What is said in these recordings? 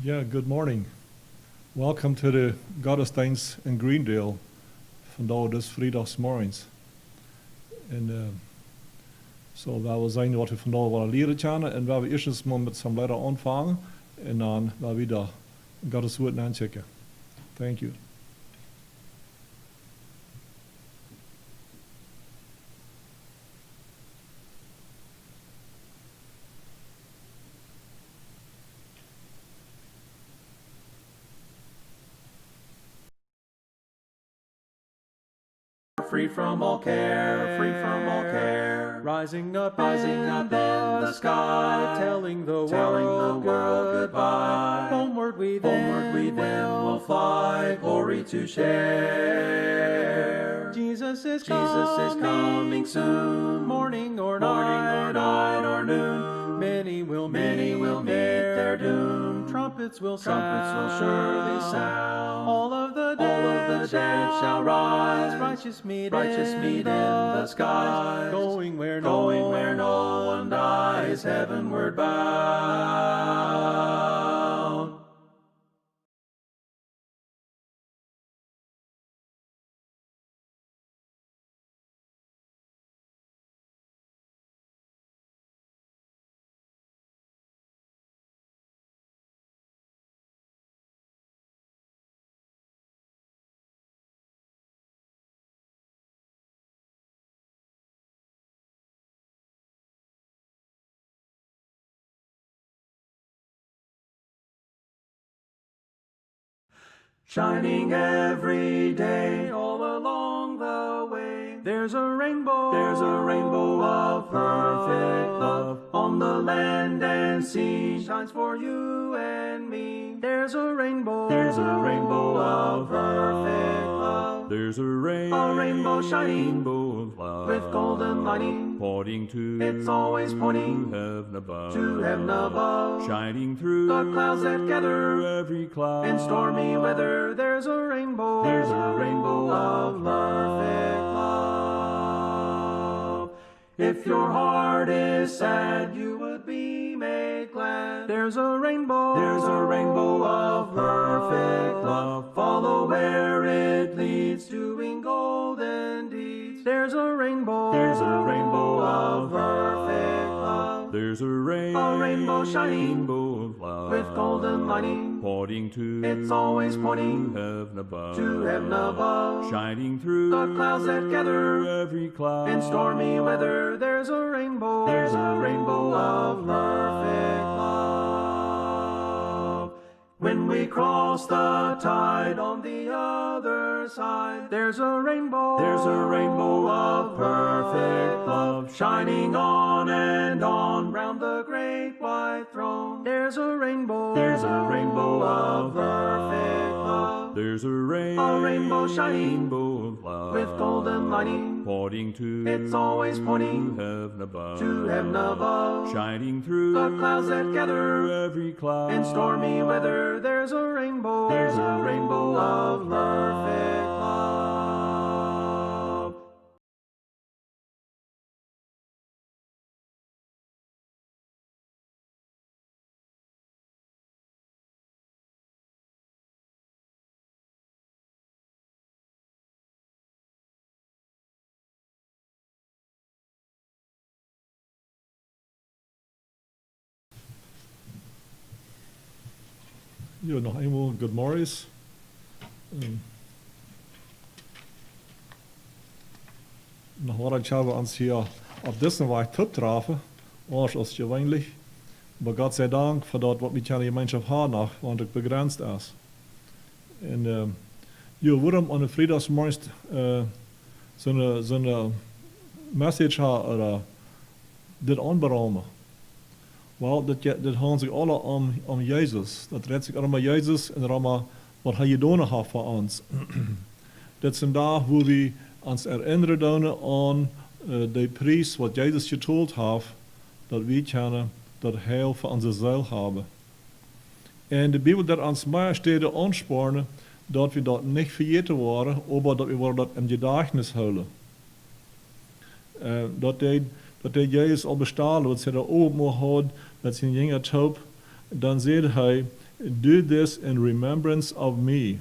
Yeah, good morning. Welcome to the Gottesdienst in Greendale. Vandaag dus vrijdagsmorgens. En zo, we zijn wat we vandaag willen leren kennen. En we hebben eerst eens maar met some letter aanvangen. En dan we weer Gottes woord aanchecken. Thank you. Free from all care, free from all care. Rising up in the sky, telling the world goodbye. Homeward we then will fly, glory to share. Jesus is coming soon, morning or night or noon. Many will meet their doom. Trumpets will surely sound. All of the dead shall rise. Righteous meet in the skies. Going where no one dies, heavenward bound. Shining every day, all along the way. There's a rainbow of perfect love on the land and sea. Shines for you and me. There's a rainbow of perfect love. There's a rainbow shining of love with golden lining, pointing to it's always pointing heaven above, shining through the clouds that gather every cloud in stormy weather. There's a rainbow of perfect love. If your heart is sad, you would be made glad. There's a rainbow of perfect love. Follow where it leads, doing golden deeds. There's a rainbow of perfect love. There's a rainbow shining of love with golden lining, pointing to it's always pointing heaven above, shining through the clouds that gather every cloud in stormy weather. There's a rainbow of perfect love. When we cross the tide on the other side, there's a rainbow of perfect love shining on and on round the great white throne. There's a rainbow of perfect love. There's a rainbow shining of love with golden lining, pointing to it's always pointing heaven above, shining through the clouds that gather every cloud in stormy weather. There's a rainbow of perfect love. Ja, nog eenmaal good mornings. Nog wat hebben we ons hier op deze weg toetrafen, anders als gewöhnlich. Aber Gott sei Dank für das, was wir keine Gemeinschaft haben, noch, want het begrenzt ist. Und ja, waarom aan de vrijdagsmorgen zo'n message hebben, oder dit aanberamen? Wel, dat gaan zich alle om Jezus. Dat redt zich allemaal Jezus en allemaal wat hij gedaan heeft voor ons. Dat is een dag waar we ons herinneren aan de prijs wat Jezus getoeld heeft, dat we kunnen dat heil voor onze ziel hebben. En de Bijbel dat ons meer steden aansporen dat we dat niet vergeten worden, maar dat we dat in gedächtnis houden. Dat Jezus al bestaan, wat ze daar oben had, met zijn jonge taub, dan zei hij, do this in remembrance of me.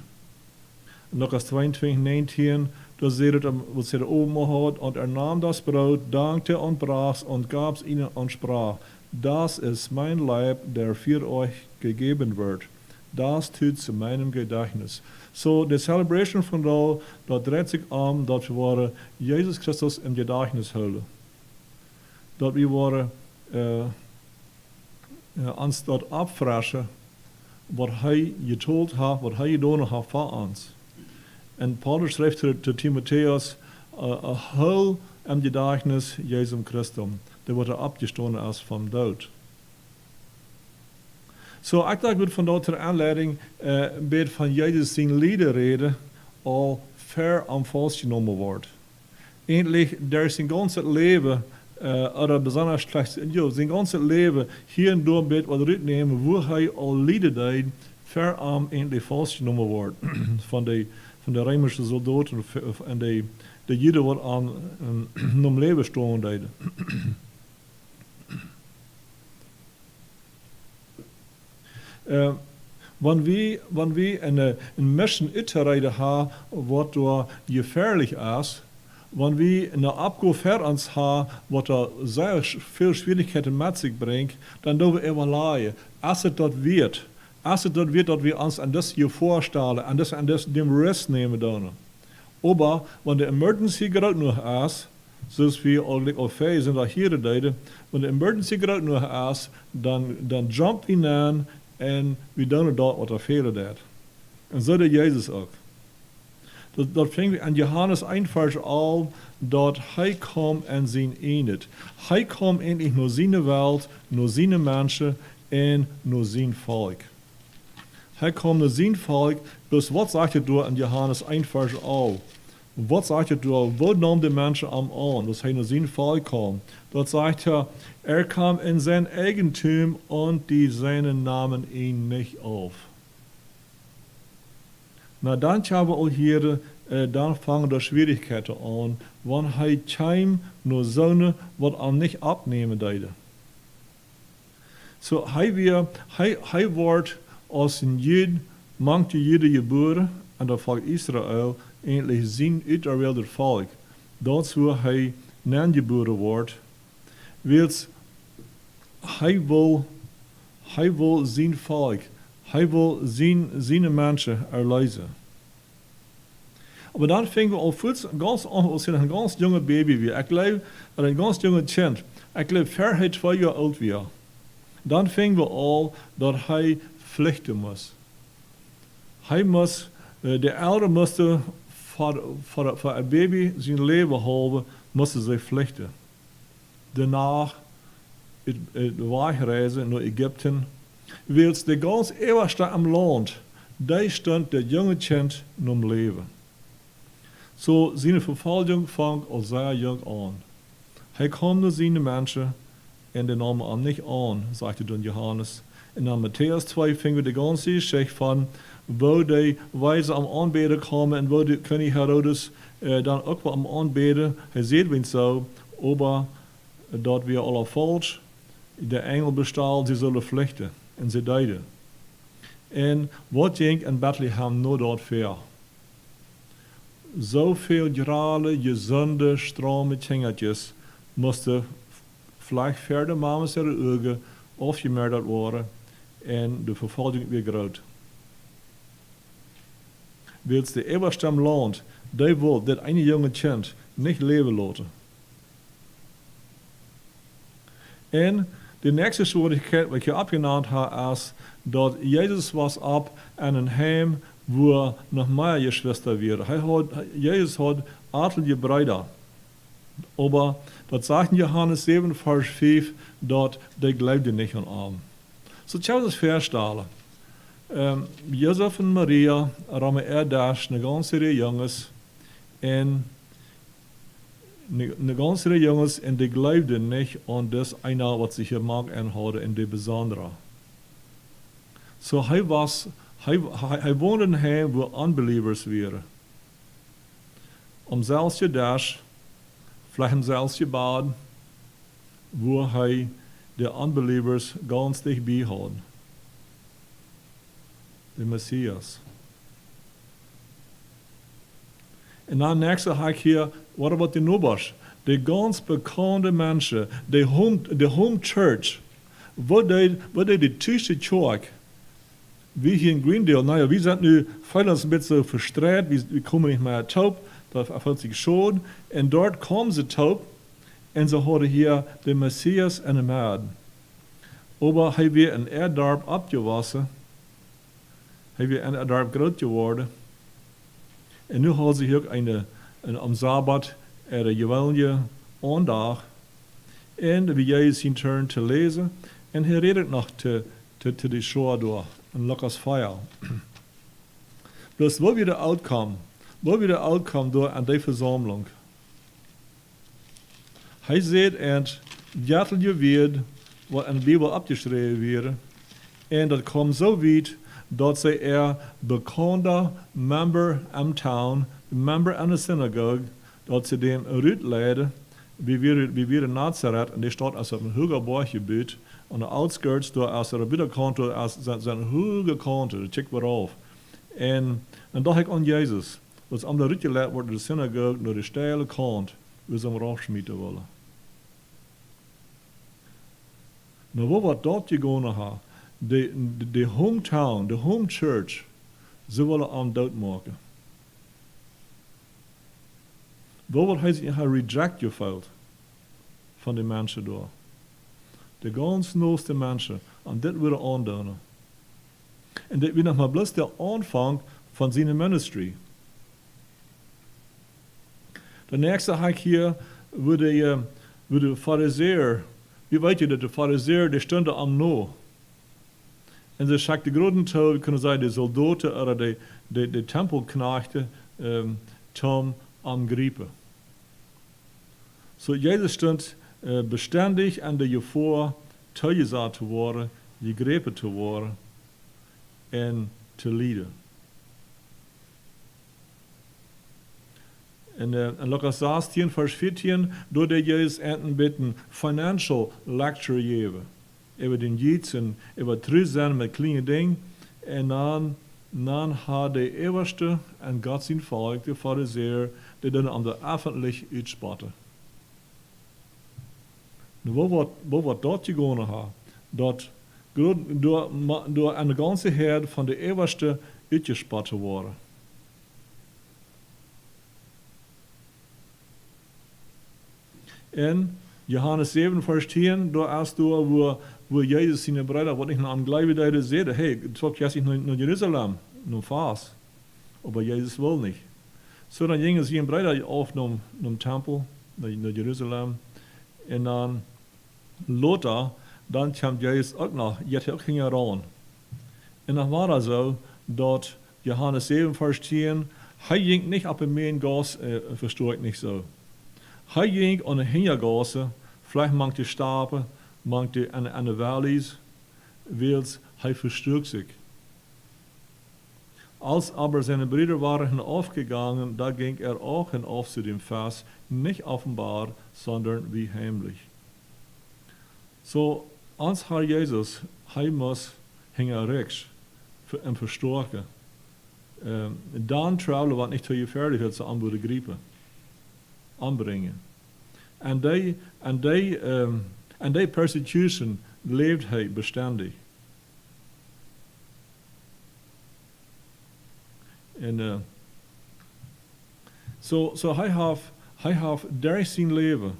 Lukas 22:19, da seht ihr, was er oben hat, und nahm das Brot, dankte und brach's und gab's ihnen und sprach, das ist mein Leib, der für euch gegeben wird. Das tut zu meinem Gedächtnis. So, die Celebration von da, da dreht sich dass wir Jesus Christus im Gedächtnis halten. Dass wir uns dort abfragen, was er getont hat, was er getan hat für uns. Und Paulus schreibt zu Timotheus, hol im Gedächtnis Jesu Christus, der wird abgestoßen ist vom Tod. So, ich dachte, von dort zur Anleitung, wird von Jesus sein Lieder reden, all fair am falsch genommen wird. Endlich, der sein ganzes Leben, oder besonders schlecht, ja, sein ganzes Leben hier und dort wird oder rücknehmen, wo er all Lieder deed, fair am endlich falsch genommen wird. von der römischen Soldaten und die Juden, die am Leben stehen deden. Wenn wir eine Mission uitrijden haben, wat da gefährlich ist, wenn wir eine Abgabe für uns haben, was da sehr viel Schwierigkeiten mit sich bringt, dann dürfen wir überlegen, als es dort wird, dass wir uns an das hier vorstellen, an das dem Rest nehmen dann. Aber wenn die Emergency gerade noch ist, so wie wir auch fähig sind, auch hier reden, wenn die Emergency gerade noch ist, dann jumpt ihn an, en we doen dat wat er fehlen deed. En zo deed Jezus ook. Dat fing we aan Johannes 1 vers al, dat hij kwam en zijn eenheid. Hij kwam endlich naar zijn wereld, naar zijn mensen en naar zijn volk. Hij kwam naar zijn volk, dus wat zegt hij door in Johannes 1 vers al? Wat zegt hij door? Wat nam de mensen aan, dat hij naar zijn volk kwam? Dat zegt hij, kwam in zijn eigentum und die seinen namen ihn nicht auf. Na dann haben wir auch hier, dann fangen die Schwierigkeiten an, wenn hij kein nur Sonne, was er nicht abnehmen deide. So, hij wordt als een Jid, manche Jiden geboren, en dat volk Israël, endlich zijn uitgewählter volk. Dazu hij nangeboren wordt, wils hij wil zijn volk, hij wil zijn mensen erlezen. Aber dann fingen wir auf ganz an, als ein ganz junger Baby wie. Ich glaube, ein ganz junger Kind. Ich glaube, 2 Jahre alt war. Dann fingen wir an, dass er pflichten muss. Der Eltern musste für ein Baby sein Leben haben, musste sie pflichten. Danach Wegreisen nach Ägypten. Weil der ganz Eberste am Land, da stand der junge Kind am Leben. So seine Verfolgung fang als sehr jung an. Hij kwam naar zijn mensen en de namen aan nicht an, sagte dann Johannes. In dan Matthäus 2 fingen wir die ganze Geschichte von, wo die Weise am Anbeten kamen und wo der König Herodes dann auch am Anbeten. Hij sieht uns so, aber dort wir alle falsch, der Engel bestahl, sie sollen flüchten. Und sie deiden. En wat ging in Bethlehem nur dort für? Zoveel grale, gezonde, strome kindertjes moesten vielleicht verder mamens ihre Augen aufgemerkt worden en de vervolging weer groot. Wils de eeuwigste am Land, die wil dat eine junge Kind nicht leben lassen. En de nächste Schwierigkeit, wat je abgenannt habe, ist, dass Jesus was ab an een Heim, wo noch mehr Geschwister waren. Jesus hat adelige Brüder. Aber das sagt in Johannes 7, Vers 5, dass die glaubten nicht an ihn. So, schau das vorstellen. Josef und Maria haben eine ganze Reihe Jungs und eine ganze Reihe Jungs und die glaubten nicht an das eine, was sich hier mag anhalten, in die Besondere. So, hij woonde in een heim wo unbelievers waren. Zelfs gedacht, vielleicht zelfs gebad, wo hij de unbelievers ganz dichtbij had. de Messias. En dan nächste haak hier, what about the Nobers? De ganz bekannte Menschen, de home church, wat deed de Tischste Kerk? Wir hier in Greendale, naja, wir sind nu feilens ein bisschen verstreut, wir kommen nicht mehr taub, da erfüllt sich schon, und dort kommen sie taub, und sie hadden hier den Messias en de Maad. Aber hij weer in Erdorp abgewassen, hij weer in Erdorp groot geworden, en nu hadden ze hier ook am Sabbat een geweldige aandacht, en wie Jezus zijn turn te lezen, en hij redet nog te de Shoah door, en lekkers feier. Dus wat weer de outcome door aan die verzameling? Hij zegt en jattelje weer wat in de Bibel abgeschreven werd, en dat kwam zo weit, dat zij bekende member am town, member aan de synagoge, dat ze dem uitleiden, wie wir in Nazareth, en die staat als een hoger borggebied, aan de outskirts, door als er binnenkomt, door als zijn hoge kant, check maar af. En dacht ik aan Jezus, was aan de uitgeleid wordt, de synagoge, door de steile kant, wie ze hem rausschmieten willen. Nou, wat dat gegaan ha, de hometown, de home church, ze willen aan dood maken. Wat hij zich reject gevoeld van de mensen door. De ganz nooste mensen, en dit willen aandoen. En dit weer nog maar bloos de aanvang van zijn ministry. De nächste haak hier, wo de Pharisäer, wie weet je dat de Pharisäer, die stonden am No. En ze schakt de groten teil, kunnen zij de soldaten, of de tempelknechten, Tom angrijpen. So Jezus stond beständig an der Gefahr, teilgesagt zu worden, gegrepen zu worden en te lijden. En Lukas 16, vers 14, door de Jezus enten bitten financial lecture geven. Over den Jids en over terug zijn met kleine dingen. En dan had de Eeuwigste en God zijn volk, de Pharisäer, die dan aan de öffentlich uitspotten. Wat dat gegaan ha, dat door een ganze herd van de Eeuwigste uitgespotten worden. En Johannes 7, vers 10, daar is door wo Jezus zijn Brüder, wat ik aan Gleibedeide zeide, hey, trok Jezus naar Jeruzalem, naar Fas. Aber Jezus wil niet. So dan gingen zijn Brüder auf naar Tempel, naar Jeruzalem. En dan later, dan kwam Jezus ook nog, jetzt ook ging ran. En dan war er so, dat Johannes 7, vers 10, hij ging niet op een Meengas, verstoor ik niet zo. Hij ging aan de Hintergasse, vielleicht manche Staben, manche an de Valleys, wils hij verstürkt sich. Als aber seine Brüder waren hinaufgegangen, da ging auch hinauf zu dem Fass, nicht offenbar, sondern wie heimlich. So, als Herr Jesus, hij muss rechts en verstoken. Dan trouwens wat niet zo gefährlich is, aan worden griepen. Aanbrengen. En die persecution leeft hij beständig. En so hij heeft door zijn leven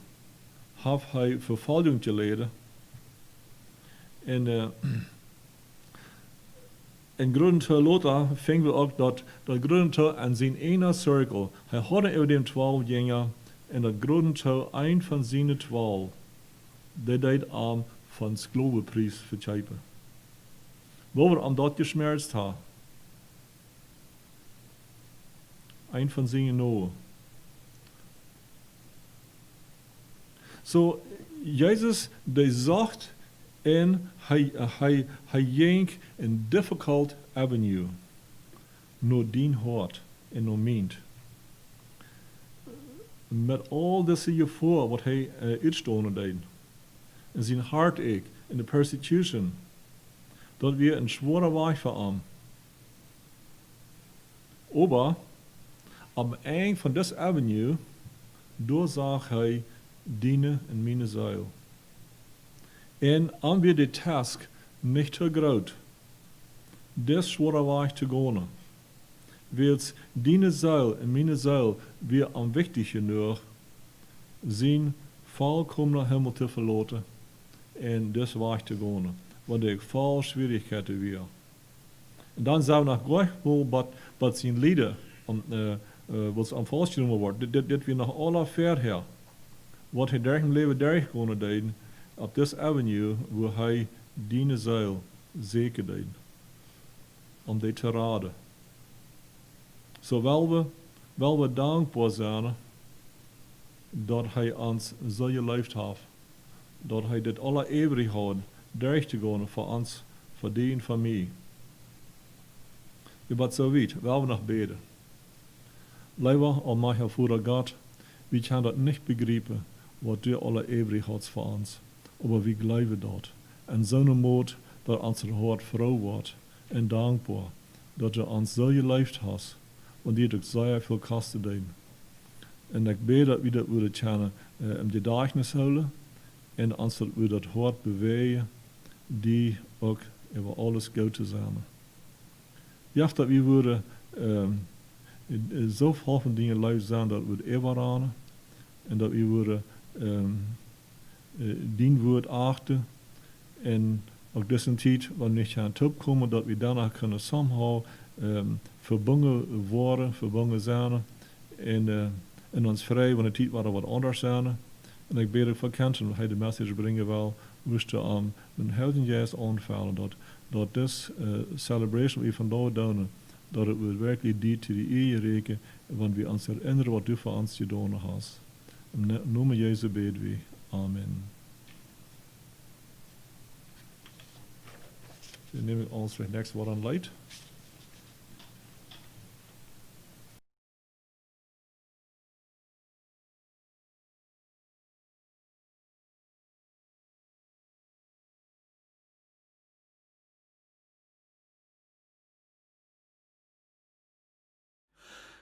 heeft hij vervolging geleden. En Grunde Lothar fingen we ook dat Grunde aan zijn ene cirkel, hij had over dem 12 Jünger, en dat Grunde een van zijn 12, die deed aan van Sklaveprijs verkijpen. Wo we aan dat geschmerzt ha. Een van zijn noe. So, Jezus, die zegt, en hij ging een difficult avenue. No dien hart en no meent. Met al deze gevoel wat hij uitstonden deed. En zijn heartache en de persecution. Dat weer een zware weg voor hem. Aber am eind van this avenue, daar zag hij dienen en mijn zeil. En aan wir die task nicht te groot, des schwerer Weg te gaan. Wils diene zeil en mijn zeil weer am wichtigste nur, zijn vollkommener Himmel te verlaten en des Weg te gaan, want ik vol Schwierigkeiten weer. En dan zou nog gleich wel wat zijn lieden, wat am voorgenomen wordt, dit weer nog alle verder. Wat hij daar in leven durchgegaan deed, op this avenue, waar hij diene zeil zeker deed. Om die te raden. Zo wel we dankbaar zijn, dat hij ons zo geleefd heeft. Dat hij dit alle eeuwig had, durch te gaan voor ons, voor die en voor mij. Je wat zo weet, wel we nog beden. Lieber almachtiger Vater Gott, wir können das nicht begreifen, was du alle ewig hast für uns. Aber wir glauben dort. En zo'n Mut, dat ons hart froh wordt en dankbaar, dat je ons zo geleefd hast und die ook zeer veel kosten deed. En ik bid dat we dat willen kennen in de dagelijks houden en ons dat we dat hart bewegen, die ook over alles goed te zijn. Ja, dat we willen zo veel van dingen leef zijn dat we het ervaren en dat we willen dien woord achten en ook deze tijd, wanneer niet aan top komen, dat we daarna kunnen somehow verbonden worden, verbonden zijn en ons vrij, wanneer de tijd waar wat anders zijn. En ik bid ook voor kinderen, dat hij de message brengen wil, wist je aan een helden juist aanvallen, dat deze celebration we vandaag doen, dat het werkelijk dient te de eeuwige reken, want we ons herinneren wat du voor ons gedaan hast. In naam Jezus bidden we. Amen. We nemen ons voor het next woord aan leid.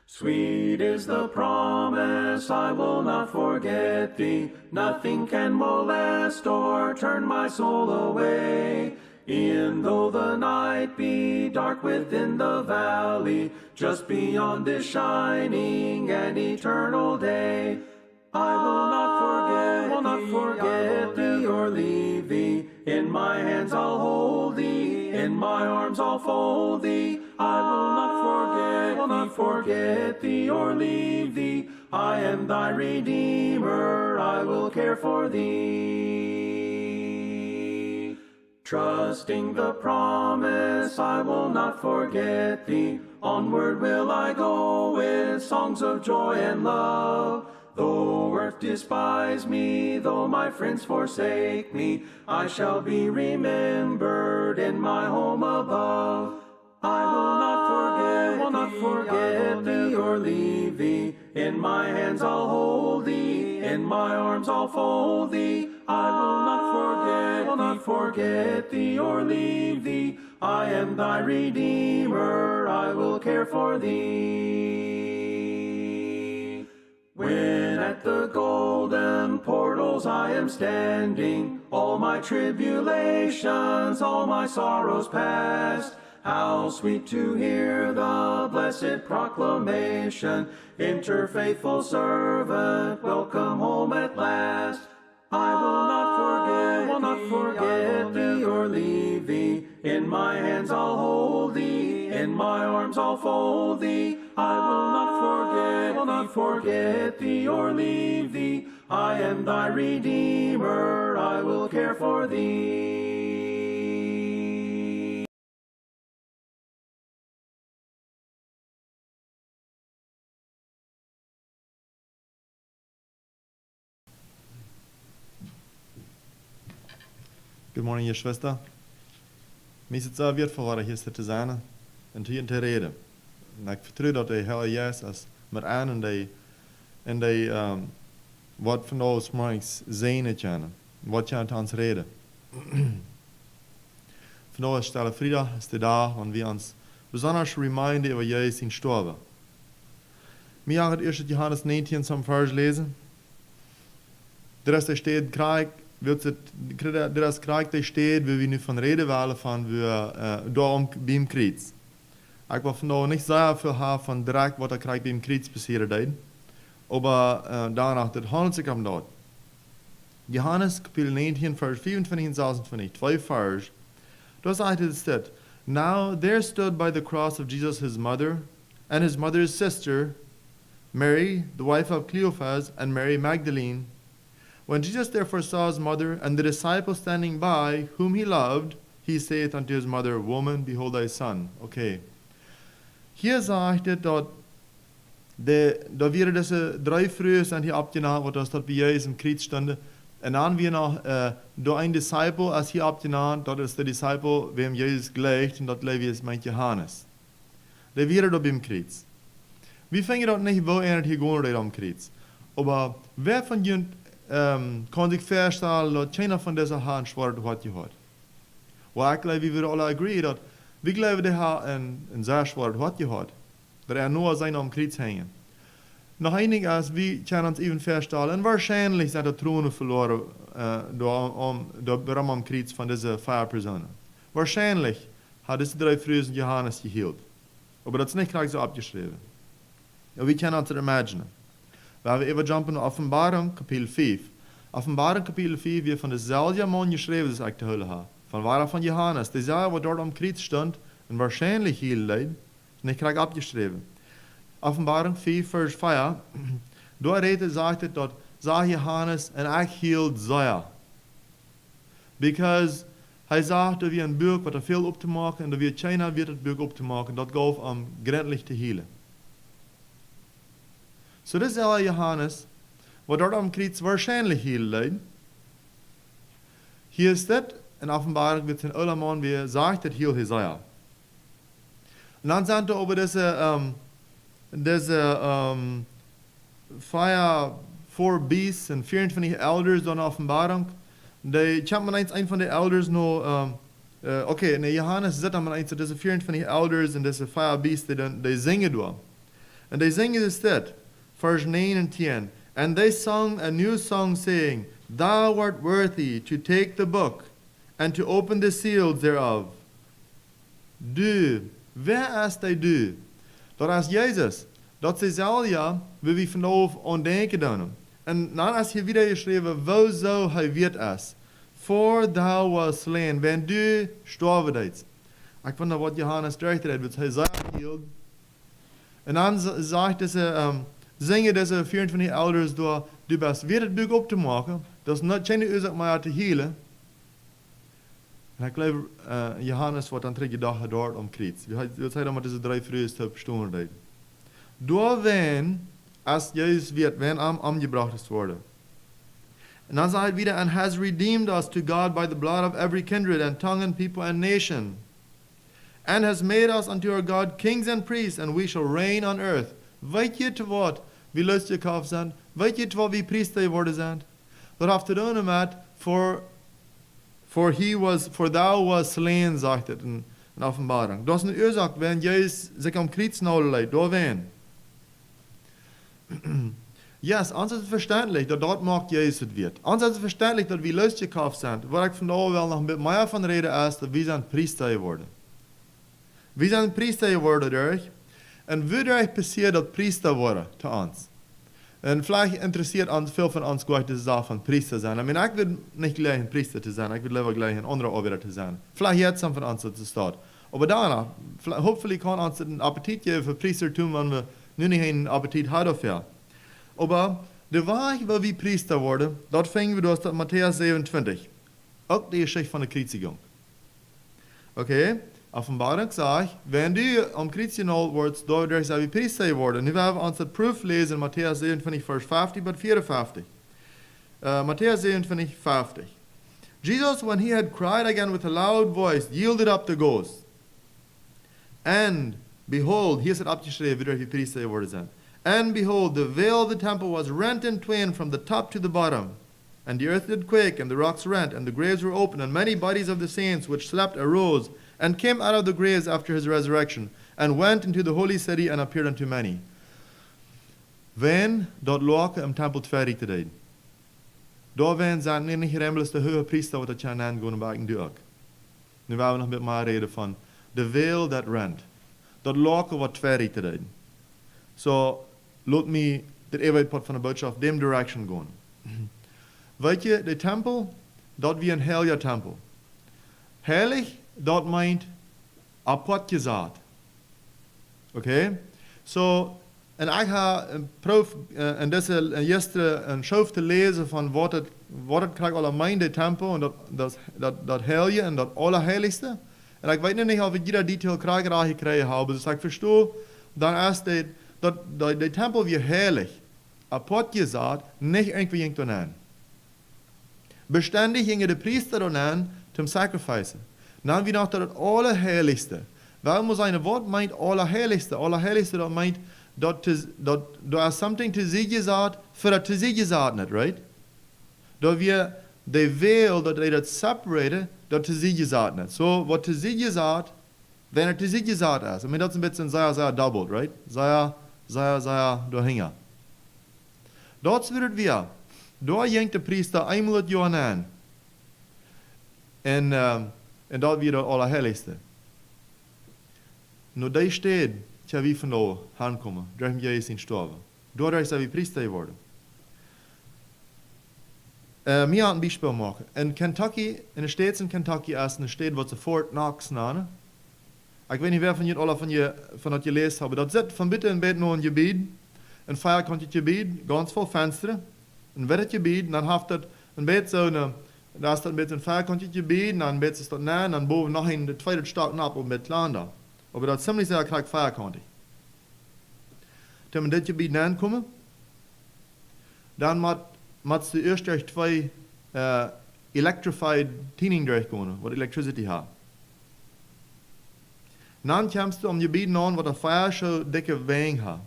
Sweet is the promise, I will not forget thee. Nothing can molest or turn my soul away. E'en though the night be dark within the valley, just beyond this shining and eternal day, I will not forget thee or leave thee. In my hands I'll hold thee, in my arms I'll fold thee. I will not forget thee or leave thee. I am thy Redeemer, I will care for thee. Trusting the promise, I will not forget thee. Onward will I go with songs of joy and love. Though earth despise me, though my friends forsake me, I shall be remembered in my home above. I will not forget thee or leave thee. In my hands I'll hold thee, in my arms I'll fold thee. I will not forget thee or leave thee. I am thy Redeemer, I will care for thee. When at the golden portals I am standing, all my tribulations, all my sorrows past, how sweet to hear the blessed proclamation, enter faithful servant, welcome home at last. I will not forget thee or leave thee. In my hands I'll hold thee, in my arms I'll fold thee. I will not forget thee or leave thee. I am thy Redeemer, I will care for thee. Good morning, Schwester. Mij is het zo weer voor hier te zijn en hier te reden. En ik vertrouw dat de Heer Jezus met aan en die wat van ons morgens zijn kunnen. Wat je aan ons reden. Vandaag is Stelle Vrijdag, is de dag wanneer we ons besonders Reminder über Jesus in Storbe. Mir auch 1. Johannes 19 zum Vers lesen. Der steht, Krieg, der Krieg, der steht, wie wir nu von reden wollen, von wir darum beim Krieg. Ich will vandaag nicht sehr viel haben von direkt, was der Krieg beim Krieg passiert ist, aber danach, das handelt sich um dort. Johannes Kapitel 19, Vers 25 und 26, 2 Vers. Da sagt es that, Now there stood by the cross of Jesus his mother, and his mother's sister, Mary, the wife of Cleophas, and Mary Magdalene. When Jesus therefore saw his mother, and the disciple standing by, whom he loved, he saith unto his mother, Woman, behold thy son. Okay. Hier sagt er, da wäre diese 3 Frühe sind hier abgenommen, wo das dort bei Jesus im Krieg stande. Und dann wir noch, da ein Disciple, als hier abgenommen, dort ist der Disciple, wem Jesus gleicht, und dort lebt es meint Johannes. Der wäre da beim Krieg. Wir fingen dort nicht, wo er hier gehen am Krieg. Aber wer von ihnen kann sich feststellen, dass keiner von diesen Haaren schwört hat gehört? Weil ich glaube, wir alle agree, dass wir glauben, der Herr ein sehr schwert hat gehört. Dass er nur seine am Krieg hängen. Noch einiges, als wir können uns eben feststellen, wahrscheinlich sind die Throne verloren am Krieg von diesen 4 Personen. Wahrscheinlich hat diese 3 Frühen Johannes gehielt. Aber das ist nicht gleich so abgeschrieben. Aber wir können uns das imaginen. Weil wir jumpen in Offenbarung, Kapitel 5. Offenbarung, Kapitel 5, wird von derselben Mann geschrieben, das ich die Hölle habe. Von Johannes. Der wo dort am Krieg stand, und wahrscheinlich hielt leid, nicht gleich abgeschrieben. Offenbarung 5, Vers 4. Da sagt er dort, sah Johannes, und ich hielt sehr. Because er sagt, da wir ein Buch, was er viel aufzumachen, und da wir keiner wird das Buch aufzumachen, dort gauf am gründlich zu hielen. So das ist der Johannes, wo dort am Krieg wahrscheinlich hielt leid. Hier ist das, in Offenbarung wird es in Öllermann, wie er sagt, das hielt Jesaja. Und dann sagt er über diese 4 Beasts und 24 Elders in Offenbarung. Ich habe mir ein von den Elders nur, Johannes sagt man eins, diese 24 Elders und diese 4 Beasts, die singen da. Und die singen ist das, Vers 9 und 10. And they sung a new song, saying, Thou art worthy to take the book and to open the seals thereof. Du, wer ist der du? Dat is Jezus. Dat is ja, wie wir vanaf aan denken doen. En dan is hier wieder geschreven, wo zo hij wird es. For thou was slain, wenn du gestorben bist. Ich finde, was Johannes direkt hat, wird hij hield. En dan sagt diese, singen diese 24 Elders door, du bist weer het Buch opzumaken. Dat is niet geen Ursache meer te healen. En ik geloof, Johannes wordt dan teruggedacht dort om Krieg. Wir zeigen mal diese 3 frühesten Stunden. Door wenn, als Jesus wird, wenn umgebracht ist worden. Und dann sagt er wieder, and has redeemed us to God by the blood of every kindred and tongue and people and nation. And has made us unto our God kings and priests, and we shall reign on earth. Weet je te wat wie lustig gekauft zijn? Weet je te wat wie priester geworden zijn? Dat heeft te doen met for thou was slain, sagt het in Offenbarung. Das ist eine Ursache, wenn Jesus sich am Kreuz leidet, da wen. Yes, uns ist verständlich, dass dort macht Jesus es wird. Uns ist verständlich, dass wir lustig gekauft sind. Wo ich von da will noch ein bisschen mehr von reden ist, dass wir sind Priester geworden. Wir sind Priester geworden durch. Und wie dadurch passiert, dass Priester wurden zu uns. Und vielleicht interessiert uns viel von uns gleich diese Sache von Priester sein. Ich will nicht gleich ein Priester zu sein, ich will lieber gleich ein anderer Arbeiter zu sein. Vielleicht jetzt sind von uns das steht. Aber danach, hoffentlich kann uns einen Appetit geben für Priestertum, wenn wir nur nicht einen Appetit haben dafür. Aber der Weg, wo wir Priester wurden, dort fingen wir durch Matthäus 27. Auch die Geschichte von der Kreuzigung. Okay? Offenbarung sagt, wenn du am Kreuz genagelt wirst, dadurch sind wir Priester geworden. Nu werden wir uns das Proof lesen in Matthäus 27, Vers 50 bis 54. Matthäus 27, 50. Jesus, when he had cried again with a loud voice, yielded up the ghost. And behold, hier ist es abgeschrieben, wie durch die Priester geworden sind. And behold, the veil of the temple was rent in twain from the top to the bottom. And the earth did quake, and the rocks rent, and the graves were opened, and many bodies of the saints which slept arose, and came out of the graves after his resurrection, and went into the holy city and appeared unto many. Wenn dort Loke im Tempel fertig deed, da werden zijn niet geremmels de hoge priester wat dat je aan gaan baken doet. Nu willen we nog met mij reden van de wil dat rent. Dat Loke wat fertig deed. So, laat me dat even van de boodschap dem direction gaan. Weet je, de tempel, dat wie een heilige tempel. Heilig, dat meint apart gezet. Okay? So, en ik ga een proef, en deze eerste een schoof te lezen van wat het krijgt alle meint de tempel, en dat heilige en dat allerheiligste. En ik weet niet of ik ieder detail krijg gekregen heb, dus ik versta, dan is dat de tempel weer heilig, apart gezet, niet irgendwie jingt aan. Beständig gingen de priester aan zum sacrificen. Dan wie nog dat allerheiligste. Waarom muss eine Wort meint allerheiligste? Allerheiligste, dat meint, dat is something te zien gezet, voor dat te zien gezet net, right? Dat we de wil, dat they dat separaten, dat te zien gezet net. So, wat te zien gezet, wenn het te zien gezet is. I mean, dat is een beetje sehr doubled, right? Sehr doorhingen. Dat wird wir. Daar jengt de priester eenmaal het jaar aan. En dat weer het allerheiligste. Nu daar staat, tja wie van daar aankomen, daar hem Jezus in sterven. Doordat zijn we priester geworden. Mir gaan een Beispiel maken. In Kentucky, in de States in Kentucky is een stad wat ze Fort Knox namen. Ik weet niet wer van jullie alle van dat je leest hebben. Dat zit van binnen in bed naar een gebied. Een vierkantje gebied, ganz vol vensteren. Een wit gebied, dan heeft het een beetje zo'n, daar is dat een beetje een vierkantje gebied, dan een beetje is dat na, en dan boven nog een tweede stak nap op met landen. Maar dat ziemlich sehr krijgt vierkantig. Toen we dit gebied aankomen, dan moet je eerst durch twee electrified tiening durchkomen, wat electricity heeft. Dan komst du om gebied aan wat een vier zo dikke wegen heeft.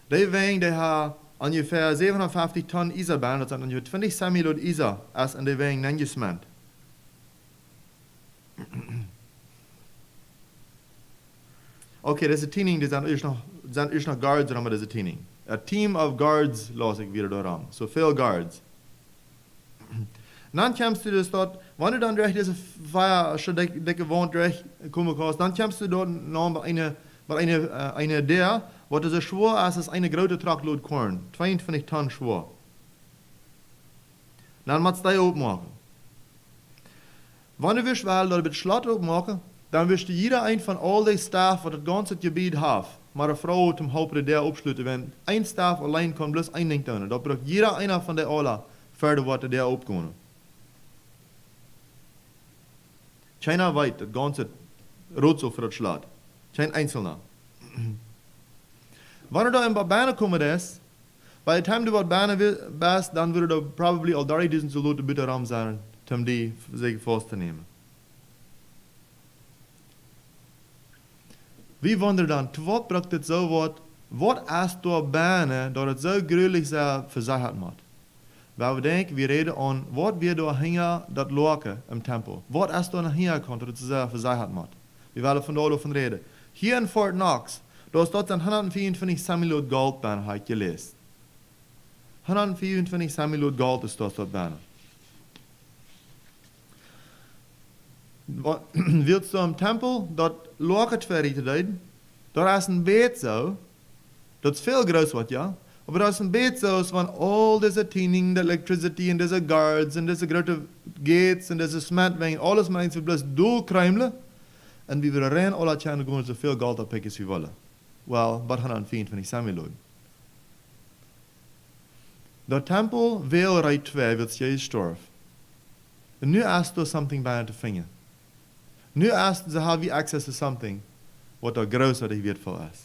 Die wegen, die heeft ungefähr 750 Tonnen Isarbahn, dat zijn ongeveer 20 Samilot Isar, als in de wegen angesmant. Okay, deze tiening, die zijn eerst nog guards ram deze tiening. A team of guards las ik weer door ram. So veel guards. Dan komst du dus dort, wanneer dan durch deze Feier, schon dikke Wand durchkommen kannst, dann komst du dort noch eine der, wat is schwer als es eine grote Truckload Korn, 22 Tonnen schwer. Dan moet je die opmaken. Wanneer we wel dat het slot opmaken, dan wist jeder een van al die staf wat het ganze gebied heeft, maar een vrouw om hopen der opsluiten, wenn een staf alleen kan bloß één ding doen. Dat braucht jeder einer van die alle verder wat der opkomen. China weet het ganze rotzooi voor het slot. Geen einzelner. Wanneer er in Babane komen is, by the time du Babane bist, dan würde er probably al 30.000 Soldaten bitte ram zijn, om die zich vast te nemen. Wie wonder dan, wat bracht het zo wat is door Babane, dat het zo gruwelijk zou verzeild moet? Waar we denken, we reden aan, wat weer door hingen dat loken im Tempel. Wat is door naar hingen komt, dat het zo verzeild moet? We willen vandaar van reden. Hier in Fort Knox, daar staat een 124 Samilot goud bijna, heb ik gelezen. 124 Samilot goud is dat bijna. Willst du im Tempel dat loket fertig te doen? Daar is een beet zo, dat is veel groot wat, ja. Maar daar is een beet zo van al deze tiening, de electricity en deze guards en deze grote gates en deze smetwegen, alles met een plus doelkruimelen. En we willen rennen alle tjenen gewoon zoveel geld oppikken als we willen. Wel, wat 124 Samilot. De tempel wil rij 2 wil Jezus sterven. En nu is er something bij te vinden. Nu is ze hebben access to something wat er groter waardevol is.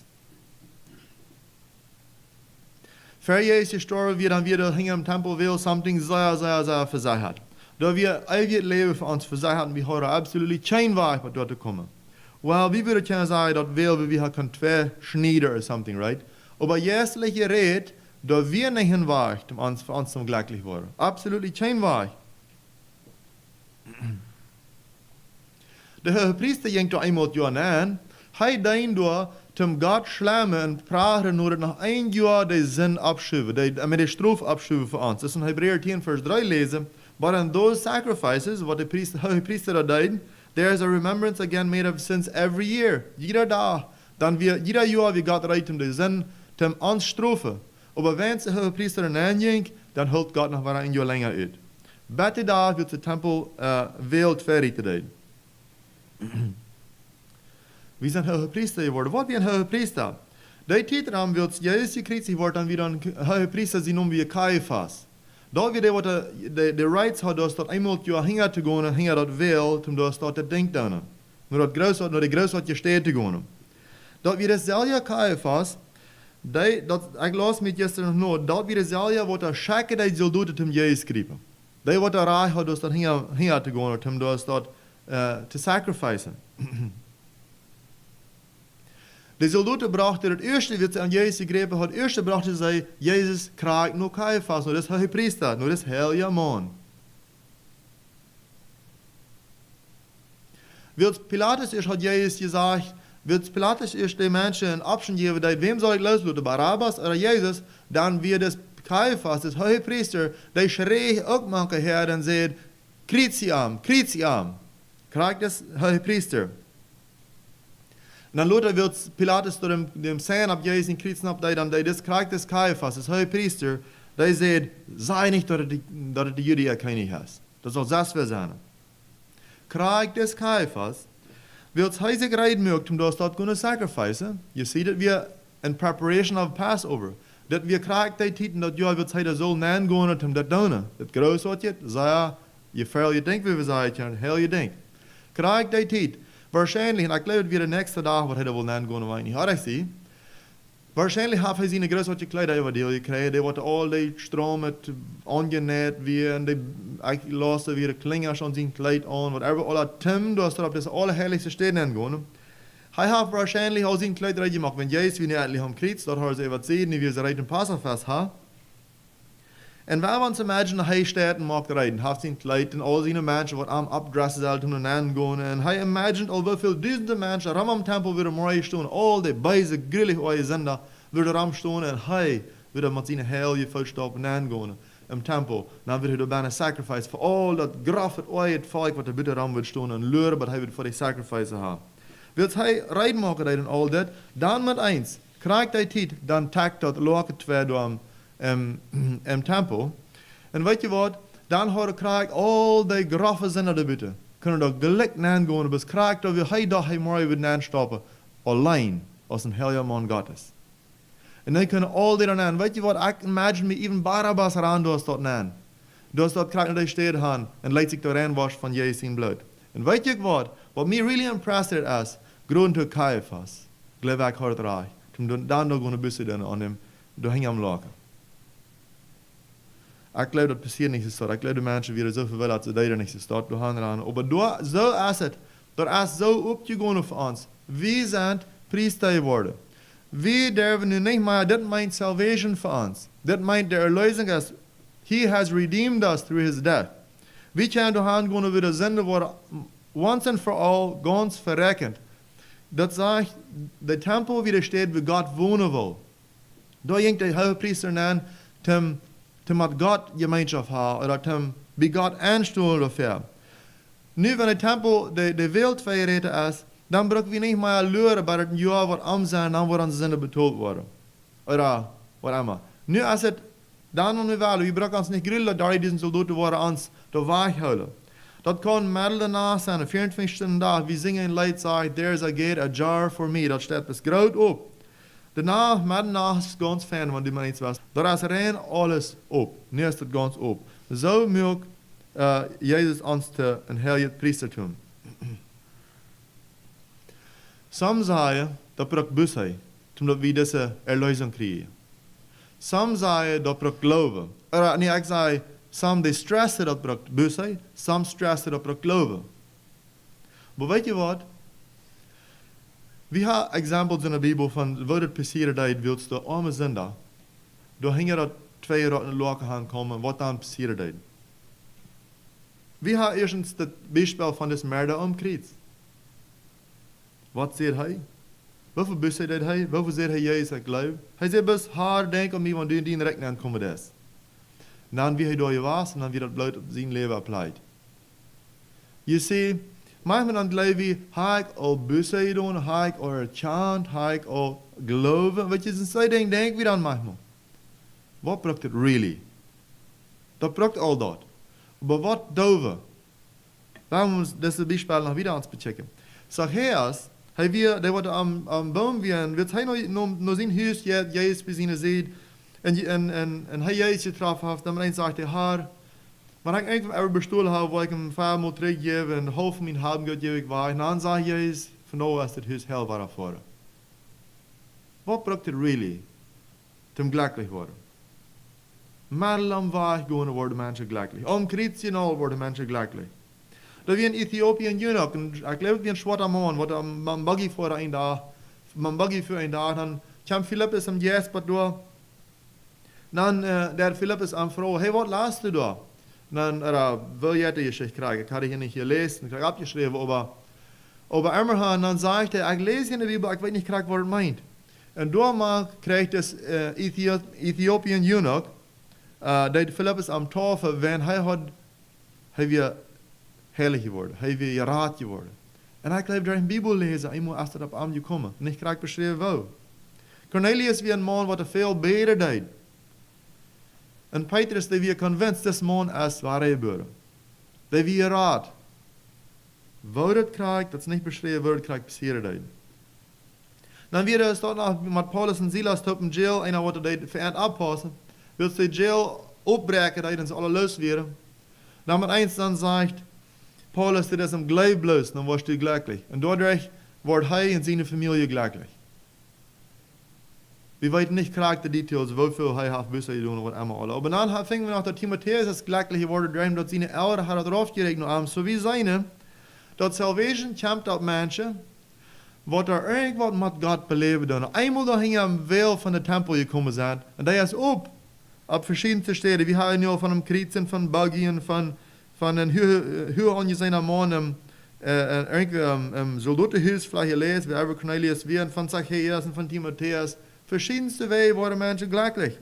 Voor Jezus sterven we dan weer hingen im tempel wil something sehr verzeiht. Da wir ewig leven voor ons verzeiht, we horen absoluut geen weg wat door te komen. Well, wie würde kunnen sagen, dat wir haben zwei Schnieder or something, right? Aber jährliche Red, da wir nicht hinweg, für uns zum glücklich worden. Absolut kein Weg. De hoge priester ging door eenmaal jaar aan. Hij deed door zum Gott schlemmen en praten nur noch ein Jahr de zin abschuwen, met de stroof abschuwen voor ons. Dat is in Hebreeën 10 vers 3 lezen. But in those sacrifices, what the hoge priester dat deed, there is a remembrance again made of sins every year. Jeder dag. Dan jeder jaar wie Gott reicht de zin zum ons strofen. Aber wenn der hoge priester aanging, dan hult Gott nog maar een jaar langer uit. Bitte da wird der Tempel wild fertig te Wie zijn hoge priester geworden? Wat wie een hoge priester? Die Tietram wird Jezus gekriegt, sie wordt dan weer een hoge priester zien om wie Caiaphas. Dat weer wat de rights had, dat dat eenmaal je hinger te gaan en hinger dat wil, om dat te denken. Naar de groot wat je steed te gaan. Dat weer dezelfde Caiaphas, dat ik las met gisteren nog, dat weer dezelfde wat de schakke die zal doen om Jezus krijgen. Die wat de raai had, dat hinger te gaan, om dat te sacrificen. De soldaten brachten het eerste, wat ze aan Jezus gegrepen had, het eerste brachten zij, Jezus krijgt nog Caiaphas, nou dat is hoge priester, nou dat is heilige man. Wilt Pilatus eerst had Jezus gezegd, wilt Pilatus eerst de mensen een option geven, dat wem zal ik loslaten, Barabbas of Jezus, dan weer das Caiaphas, das hoge priester, die schreeuwt ook manke her en zei, krijgt sie aan, krijgt das hoge priester. Dan Luther wird Pilatus door dem Sein ab Jezus in Krieg ab, dan das krijgt des Caiaphas, das hohe priester, die zei, sei nicht, dat het de Judea keine has. Dat zal zelfs wel zijn. Krijgt des Caiaphas, wird heisig reid mögt, das dort kunnen sacrificen. You see that wir in preparation of Passover, dat wir krijgt die tieten, dat ja wird heide zo nan gaan om dat doen. Dat groot wat je, zei je veel je denkt, wie we zeggen, heel je denkt. Krijgt die tiet. Wahrscheinlich, und ich glaube, wir der nächste Tag, was er wohl nennen gehen wollen, hat ich sie. Wahrscheinlich hat er sie eine große Kleider über die gekriegt, die wird all die Strom mit angenäht, wie, und die, ich lasse wie der Klinger schon sein Kleid an, whatever, alle Tim, du hast das alle herrlichste Stehen angehen. Er hat wahrscheinlich auch sein Kleid rein gemacht, wenn Jesus wie nicht endlich am Krieg, dort hat er etwas sehen, wie wir sie reiten Passafest haben. En wij ons imagine dat hij staat en maakt rijden, heeft zijn kleid en al zijn mensen wat aan opdressen zal toen en aangaan. En hij imagined al hoeveel duizenden mensen ram am tempel weer mooi staan, al die bijze grillig oeie zenden weer ram staan en hij weer met zijn heilige voetstappen en aangaan im tempel. Dan weer hij bijna sacrifice voor al dat graf het oeie het volk wat er binnen ram wil staan en leuren wat hij wil voor die sacrifice hebben. Wilt hij rijden maken en al dat, dan met eens, krijgt hij tijd, dan takt dat loke twee door im Tempel. En weet je wat? Dan houden krijg al die graffe zinnen de bitte. Kunnen er gelijk naar gaan, bis krijg dat we hij dag hij mooi weer naar stoppen. Alleen als een heilige man God is. En dan kunnen al die dan, weet je wat? Ik imagine me even Barabbas eraan door dat naar. Door dat krijg naar die steden gaan en leidt zich door was van Jezus in bloed. En weet je wat? Wat me really impressed is, grond to Caiaphas. Geloof ik hard raai. Toen dan nog een bussen doen aan hem, door hing am laken. Ik geloof dat passiert niet zo. Ik geloof dat mensen weer zoveel willen dat ze daar niet zo staat. Maar zo is het. Dat is zo opgegaan voor ons. We zijn priester geworden. We durven nu niet meer, dat meint salvation voor ons. Dat meint de erlösing is. He has redeemed us through his death. We kunnen doorgaan gaan over de zonde worden once and for all ganz verrekend. Dat zegt, de tempel weer staat waar God wonen wil. Daar ging de hoge priester naar om met God gemeenschap hebben, of om bij God aanstoelen dafür. Nu, wenn de tempel de wereld verreten is, dan brauchen we niet meer leren bij het jaar wat am zijn, dan wordt onze zonde betoeld worden. Oder, wat immer. Nu is het, dan en wel, we brauchen ons niet grillen, daar diesen soldaten worden ons de wacht houden. Dat kan middel daarna zijn, de 24e dag, we zingen in lied, zeggen, there's a gate ajar for me, dat staat bis groot op. Daarna, middernacht is het ganz fijn, want die man iets was. Daar is rein alles op. Nu is het ganz op. Zo moet Jezus ons te een heilig priestertum. Sommigen zeggen dat we bussen, omdat we deze erlösing krijgen. Sommigen zeggen dat we geloven. Nee, ik zeg, sommigen stressen dat we bussen, sommigen stressen dat we geloven. Maar weet je wat? We hebben examples in de Bijbel van wat het passiert dat wilt de arme zinder. Door hingen dat 2 rotten loken gaan komen, wat dan passiert dat. We hebben eerst het Beispiel van des Mörder am Kreuz. Wat zegt hij? Hoeveel bussen deed hij? Hoeveel zegt hij, Jezus, ik geloof? Hij zei, best hard denken aan mij, want die rechten aan komen des. En dan wie hij door je was, en dan wie dat bloot op zijn leven applied. Je ziet, manchmal dan geloof je, ha ik al bussen doen, ha ik al chant, ha ik al geloven. Weet je, zo'n ding denk wie dan manchmal. Wat brukt het really? Dat brukt al dat. Maar wat doven? Daarom moet deze Beispiel noch wieder ans bechecken. Zachäus, der wurde am Baum werden, wird hij nog zijn huis, Jezus bezien ziet, en hij Jezus getroffen heeft, dan sagt hij, Herr, maar ik eigenlijk even bestolen heb, waar ik hem 5 mal teruggeef, en de helft van mijn haben Gott geef ik weg, en dan sagt Jezus, van nou is het huis hel waar voor. Wat brukt het really? Zum glücklich worden. Mal am Weg gehen worden Menschen glücklich. Am Kreuz al worden Menschen glücklich. Da wie in Äthiopien Eunuch, und ich glaube, wie ein schwarzer Mann, was am Buggy vor ein Tag, dann kam Philippus am Jesper durch. Dann, der Philippus am Frau, hey, was lasst du da? Dann, will ich die Geschichte kriegen, ich hatte hier nicht gelesen, ich habe abgeschrieben, aber immerhin, dann sagte er, ich lese in der Bibel, ich weiß nicht, was er meint. Und damals kriegt das Äthiopien Eunuch, der Philippus am Tafel, wenn er wir heilig geworden, hij weer raad geworden. En ik leef door een Bibel lezen, eenmaal als dat op aan gekomen. En ik krijg beschreven wel. Cornelius wie een man wat er veel beter deed. En Petrus die weer convinced, this man is ware beuren. Die weer raad. Wo dat krijgt, dat is niet beschreven, wo dat krijgt passeren deed. Dan weer is dat nog met Paulus en Silas op een jail, en wat er verend oppassen. Wil ze de jail opbreken, dat en ze alle los werden. Dan met eens dan zegt, Paulus, dit is hem gleich bloß, dann warst du glücklich. Und dadurch wordt hij en zijn Familie glücklich. Wir weten nicht klar die Details, wofür hij hat Büsse gedaan, wat allemaal alle. Aber dann fingen wir noch, dass Timotheus ist glücklich geworden, darum, dass seine Eltern hat drauf geregnet haben, so wie seine, dass Salvation kommt auf Menschen, wat er irgendwas mit Gott beleven doen. Einmal da hing am Veil von der Tempel gekommen sind, und der ist op verschiedene Städte. Wir haben ja von dem Kriezen, von Buggy und van een heel ongeziene man irgendwie Soldatenhuis vielleicht gelesen, wie Albert Cornelius wie und von Zachäus und von Timotheus. Verschiedenste Wege worden Menschen glücklich.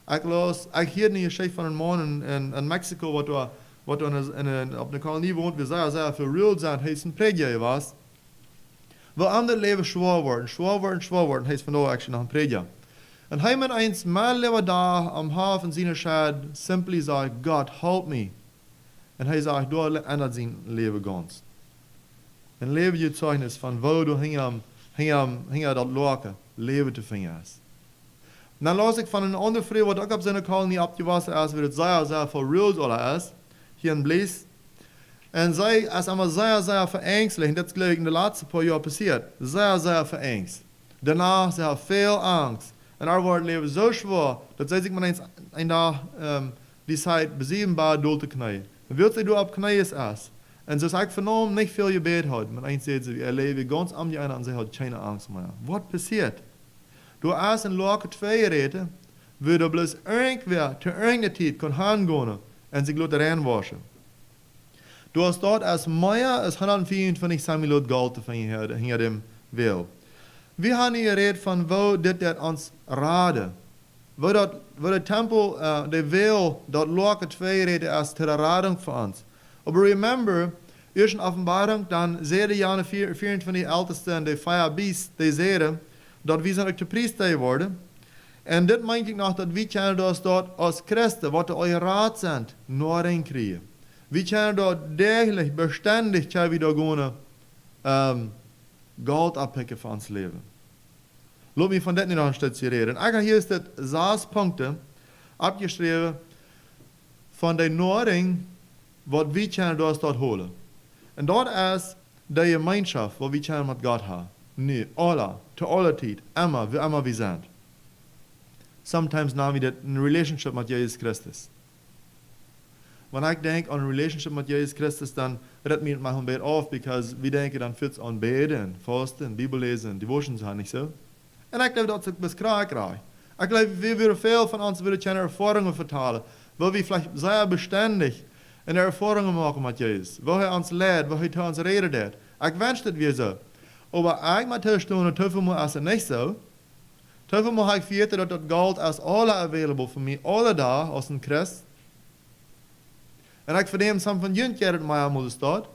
Ich hier eine Geschichte von einem Mann in Mexiko, wat op einer Kolonie wohnt, wir sehr verrührt sind, heißt ein Prediger was. Wo andere Leben schwer worden, heißt von da eigentlich noch ein Prediger. Und hij met eens mal lieber da am Hafen seiner Schad simply sagt, Gott, help me. En hij sagt, du ändert sein Leben ganz. Ein Lebensgezeugnis von wo du hinter dat Lorke Leben zu finden ist. Und dann las ich von einer anderen Frau, die auch auf seiner Kolonie abgewassen ist, wie das sehr verrückt ist, hier in Blies. Und sie ist immer sehr verängstigt, und das ist, glaube ich, in den letzten paar Jahren passiert. Sehr verängstigt. Danach, sie hat viel Angst. Und er wordt Leben so schwer, dass sie sich mal ein Tag die Zeit besiegbar durchknien. Wird sie du ab Knies ist. Und so sagt vernommen nicht viel Gebet hat. Man eins sieht sie, lebe ganz am die eine und sie hat keine Angst mehr. Was passiert? Du hast in Lorke 2 reden, würde bloß irgendwer zu irgendeiner Zeit kann hingehen und sich Leute reinwaschen. Du hast dort als mehr als 124 Samuel Gold hinter dem Veil. Wir haben hier geredet von wo dit uns raden. Wo der Tempel, der Veil, dort Lorke 2 reden ist zur Radung für uns. Aber remember, erst in Offenbarung, dann sehen die Jahre 24 Ältesten, die Fire Beast, die sehen, dass wir sind zu Priester geworden. Und das meint ich noch, dass wir können das dort als Christen, was euer Rat sind, nur reinkriegen. Wir können dort täglich, beständig, wieder gehen, Gold abpicken für uns Leben. Lass mich von das nicht noch ein Stück reden. Hier ist das 6 Punkte abgeschrieben von den Norden, was wir können dort holen. Und dort ist die Gemeinschaft, was wir können mit Gott haben. Nee, alle, zu aller Zeit, immer, wie immer wir sind. Sometimes nehmen wir das in Relationship mit Jesus Christus. Wenn ich denke an Relationship mit Jesus Christus, dann redet mir mein Bett auf, because wir denken dann fürs an Beten, Fasten, Bibellesen, Devotions haben, nicht so? Und ich glaube, das ist bis krass. Ich glaube, wir würden viel von uns keine Erfahrungen vertellen, weil wir vielleicht sehr beständig in Erfahrungen machen mit Jesus, wo uns lehrt, wo uns redet. Ich wünsche, dass wir so. Aber ik moet toestaan, te veel moet als het niet zo. Te veel moet ik weten dat dat geld als alle available voor mij, alle dagen als een christ. En ik verdien soms van jullie keer dat mij aan staat.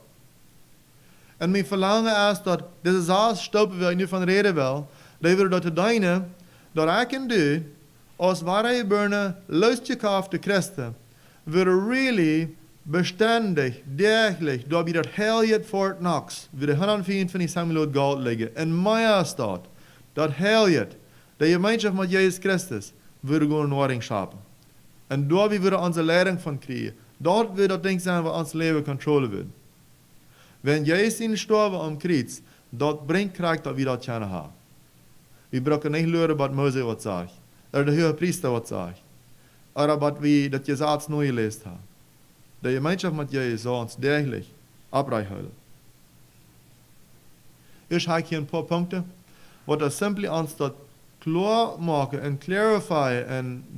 En mijn verlangen is dat deze zaal stoppen wil, ik nu van reden wil, dat we dat te dienen, dat ik kan doen, als wij bijna losgekauft de christen, we really beständig, daglig, dat we dat heel Fort Knox, we de 124 Samuel goud liggen, in mij staat, dat heel de gemeenschap met Jezus Christus, we gewoon een wording schapen. En daar we onze leiding van krijgen, dat we dat ding zijn wat ons leven controle wil. Wenn Jezus in sterven om kruis, dat brengt kracht dat we dat kunnen hebben. We brauchen niet leren wat Mose wat zegt, of de hoge priester wat zegt, of wat we dat Jezaats nooit gelezen hebben. De gemeenschap met Jezus zal ons dagelijk oprecht houden. Eerst heb ik hier een paar punten, wat er simpel ons dat klaar maken en clarifyen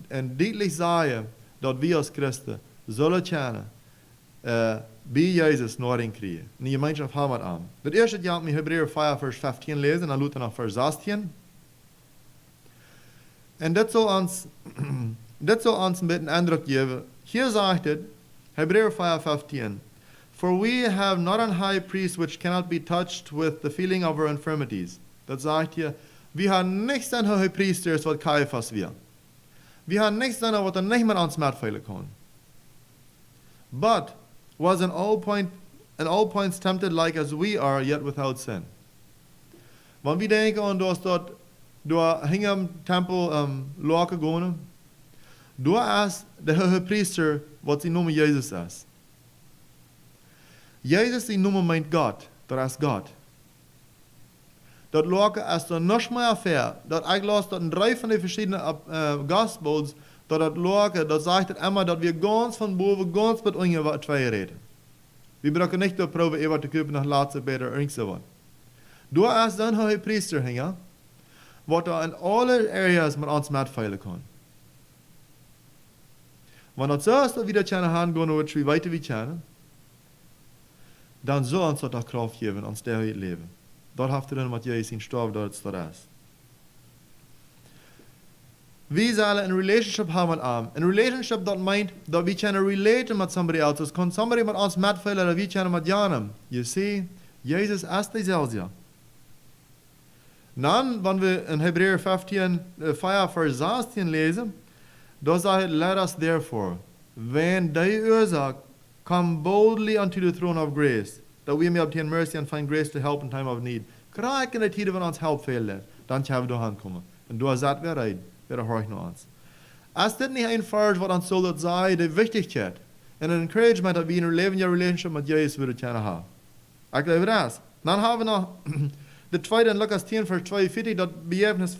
en duidelijk zeggen dat we als Christen zullen kennen bij Jezus nooit krijgen. En die gemeenschap hebben we aan. Het eerste jaar met Hebreeën 5 vers 15 lezen en dan laten we naar vers 16. En dit zal ons een beetje indruk geven. Hier zegt het, Hebreeën 5:15. For we have not an high priest which cannot be touched with the feeling of our infirmities. Dat zegt hier, we hebben niks aan hoge priesters wat Caiaphas wil. We hebben niks aan wat er niet met ons metveilig kan. But was in all points tempted like as we are, yet without sin. Want we denken aan dat door Hingham Tempel loken gaan, door is de hoge priester wat ze noemen Jezus is. Jezus die noemen meint God, dat is God. Dat loken is dan nog meer affair, dat ik las dat in 3 van de verschillende Gospels, dat loken, dat zegt het immer, dat we ganz van boven, ganz met ongeveer wat twee reden. We brauchen nicht door proberen wat te kopen nach laatste beter irgend so wat. Door is dan hoge priester hingen, wat er in alle areas met ons metveilig kan. Wanneer het zo is dat we dat kunnen gaan, wat we weten we kennen, dan zal ons dat kracht geven, ons dagelijks leven. Dat heeft te doen met Jezus in sterven, dat het is. We zullen een relationship hebben met hem. Een relationship dat meint dat we kunnen relaten met somebody else. Dus kan somebody met ons metveilig dat we kunnen met janem. Je ziet, Jezus is dezelfde. Dan, wanneer we in Hebreeën 5 vers 16 lezen, dan zegt het, let us therefore, when die oorzaak, come boldly unto the throne of grace, that we may obtain mercy and find grace to help in time of need. Krijg in de tijden van ons help veel, dan kunnen we doorheen komen. En door zat weer uit, weer hoor ik naar ons. Als dit niet een vers wat ons zal dat zeggen, de wichtigheid en een encouragement dat we in een leven relationship met Jezus willen kunnen hebben. Ik geloof dat. Dan hebben we nog de tweede in Lucas 10 vers 42, dat bejevenis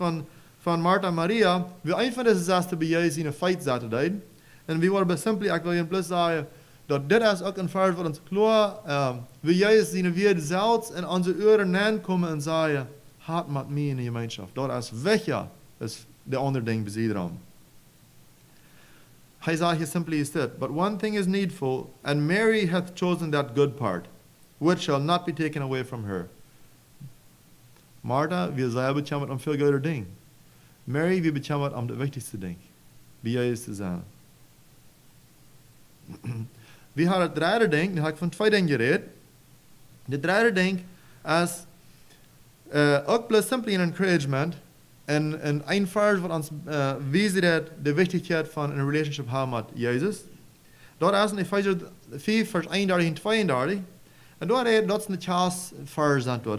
van Martha en Maria, wie een van deze zaken bij Jezus in een feit zaten deed. En we worden simpel, ik wil je plus zeggen, dat dit is ook een vers wat ons klaar, wie Jezus zien weer zelfs in onze oren nakomen en zeggen, haat met mij in de gemeenschap. Dat is weg, ja. Dat is de andere ding bezien. Hij zegt hier simply is dit, but one thing is needful, and Mary hath chosen that good part, which shall not be taken away from her. Martha, wir selber bekommen am viel groter ding. Mary, wir bekommen am de wichtigste ding. Bij Jezus te zijn. We hadden het derde ding, nu heb ik van 2 dingen gereed. De derde ding is ook plus simply een encouragement en een vers wat ons wijst dat de wichtigheid van een relationship hebben met Jezus. Dat is in Efeziërs 4 vers 31 en 32. En dat is een Charles vers aan toe.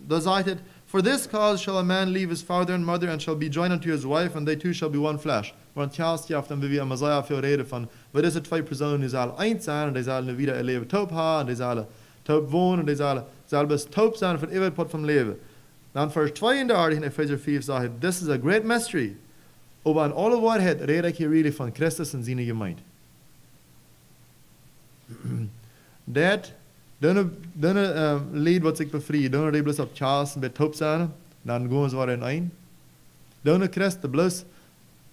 Dat zegt het, for this cause shall a man leave his father and mother and shall be joined unto his wife and they two shall be one flesh. Want Charles schrijft dan weer Messiah veel reden van, wat is het 2 personen die zullen eind zijn en die zullen weer een leven top hebben en die zullen top wonen en die zullen best top zijn voor eeuwig pot van leven. Dan vers 32 in Efeziërs 4 zegt, this is a great mystery. Aber in alle waarheid red ik hier really van Christus en zijn gemeente. Dat dan lied wat zich bevrijd, dan die bloos op Charles en bij top zijn, dan gaan ze weer in een. Dan Christus bloos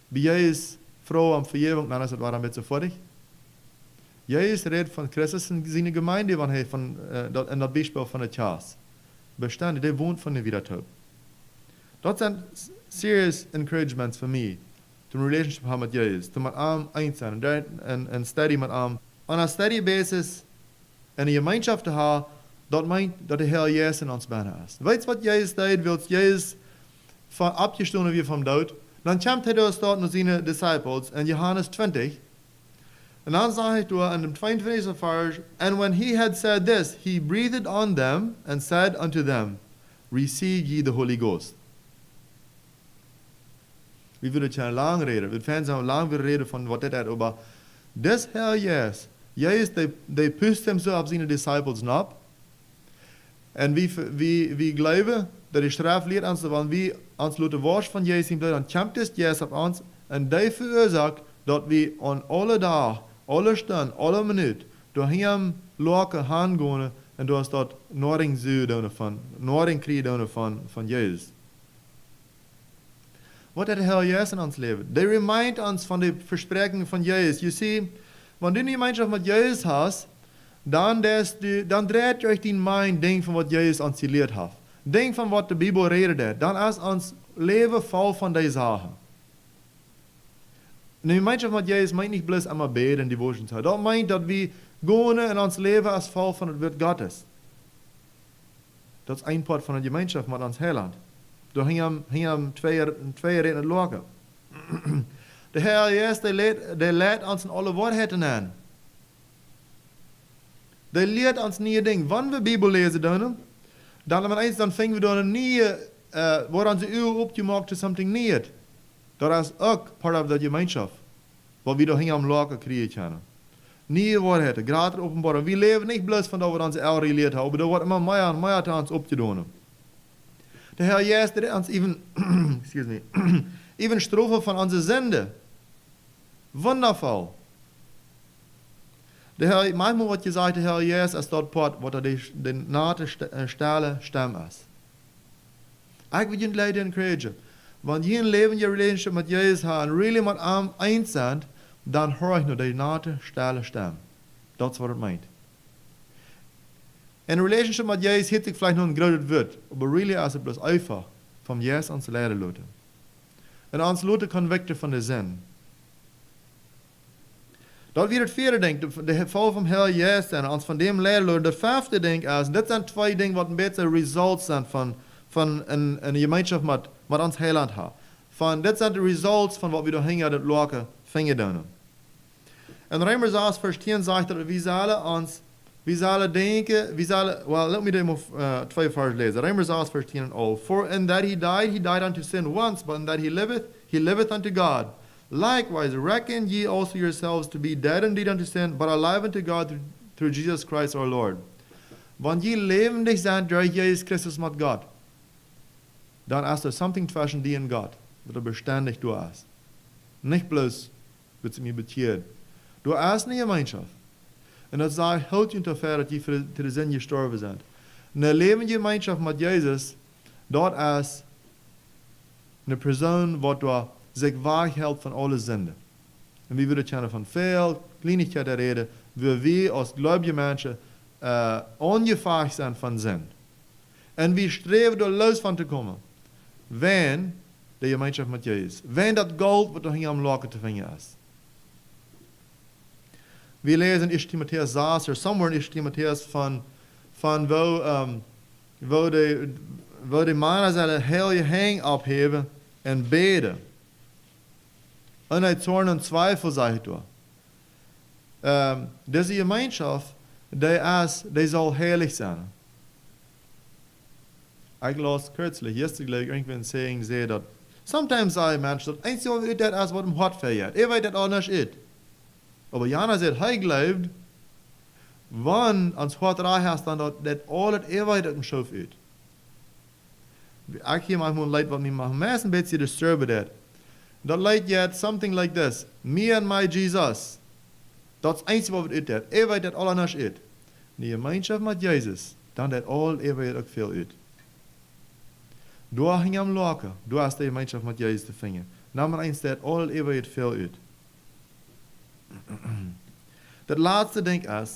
bij Jezus vrouw om vergeving, dan is het waar een beetje vorig. Jezus redt van Christus en zijn gemeente, want hij van dat en dat bijspel van de Charles. beständig, der wohnt von dir wieder top. Dat zijn serious encouragements voor mij. Toen relationship hebben met Jezus. Toen met hem eens zijn. En steady met hem. On een steady basis. En een gemeenschap te hebben. Dat meint dat de Heer Jezus in ons binnen is. Weet je wat Jezus deed? Wil Jezus van abgestoten weer van dood? Dan komt hij door staat naar zijn disciples. In Johannes 20. En dan zag hij door in de 22e vers. And when he had said this, he breathed on them and said unto them, receive ye the Holy Ghost. We willen het lang reden. We vinden zo lang weer reden van wat dit is. Maar des Heer Jezus. Jezus, die pust hem zo op zijn disciples op. En we geloven dat de straf leert ons, want we ons laten was van Jezus, dan komt het Jezus op ons. En die veroorzaakt dat we aan alle dag, alle stund, alle minuut, door hem loken gaan gaan en door dat noring zuur noring krijgen van Jezus. Wat is de Heer Jezus in ons leven? Die remind ons van de verspreking van Jezus. Je ziet, wanneer je gemeenschap met Jezus hebt, dan draait je euch die mind ding van wat Jezus ons geleerd heeft. Ding van wat de Bijbel redet. Dan is ons leven vol van die zaken. En de gemeenschap met Jezus meint niet bloos immer beden en devotions hebben. Dat meint dat we gaan in ons leven als vol van het woord Gottes. Dat is een part van de gemeenschap met ons heiland. Door hem twee redenen lopen. De Heer Jezus, die leidt ons in alle waarheden aan. Die leert ons nieuwe dingen. Wanneer we Bijbel lezen dan vingen we door een nieuwe, waar onze uur opgemaakt is, something nieuw. Dat is ook part of de gemeenschap. Wat we door hem lopen krijgen. Nieuwe waarheden, gratis openbaren. We leven niet bloos van dat we onze oude geleerd hebben, maar dat wordt immer meer en meer te ons op te doen. De Heer Jezus deed ons even straffen van onze zonde. Wondervol. Manchmal wordt gezegd, de Heer Jezus is dat part wat de nate stelle stem is. Ik wil je leiden encouragen. Want je leven je relationship met Jezus hebt en really met hem eens zijn, dan hoor ik nog de nate stelle stem. Dat is wat het meint. In relationship met Jezus heeft ik vielleicht nog een groot woord, maar really is het bloos einfach van Jezus ons leiden laten. En ons laten convicten van de zin. Dat weer het vierde ding, de geval van Heer Jezus en ons van dem leiden laten. De vijfde ding is, dit zijn twee dingen wat een beetje results zijn van een gemeenschap met ons heiland hebben. Dit zijn de results van wat we door hingen het loken vingen doen. En Römer 6 vers 10 zegt dat we zullen denken, let me them twee vers lezen. Römer 6 vers 10 en al. For in that he died unto sin once, but in that he liveth unto God. Likewise, reckon ye also yourselves to be dead indeed unto sin, but alive unto God through Jesus Christ our Lord. Want je levendig zijn door Jezus Christus met God. Dan is er something tussen die en God, wat er beständig door is. Niet bloos, wat ze mij beteert. Door is een gemeenschap. En dat zei, hield je zover dat je voor de zin gestorven bent. Een levende gemeenschap met Jezus, dat is een persoon wat door zich weghält van alle zonde. En we willen kennen van veel kleinigheden reden, waar we als gläubige mensen ongevaarlijk zijn van zin. En we streven door los van te komen. Wenn de gemeenschap met Jezus. Wenn dat gold wat er hier am Laken te vinden is. We lezen in 1 Timotheus 6, or somewhere in 1 Timotheus van waar de mannen zullen heel je hang opheven en beden. En uit zorn en twijfel, zeg ik door. Deze gemeenschap, die zal heilig zijn. Ik las kürzlich, yesterday, irgendwann saying, dat sometimes I mensen dat eens zo dat als wat hem hart verjaart. Weet dat anders is. Maar Jana zegt, hij gelooft, wanneer ons hart raakt, dan dat al het eeuwig dat hem schoof uit. Ik hier manchmal leid wat mij mag meest een beetje disturben dat. Dat leidt yet something like this. Me and my Jesus. Dat is eens wat het uit. Eeuwig dat al anders uit. Die gemeenschap met Jezus, dan dat al eeuwig ook veel uit. Door ging hem loken, door is de gemeenschap met Jezus te vinden. Nou maar eens dat al eeuwig veel uit. Dat laatste ding is,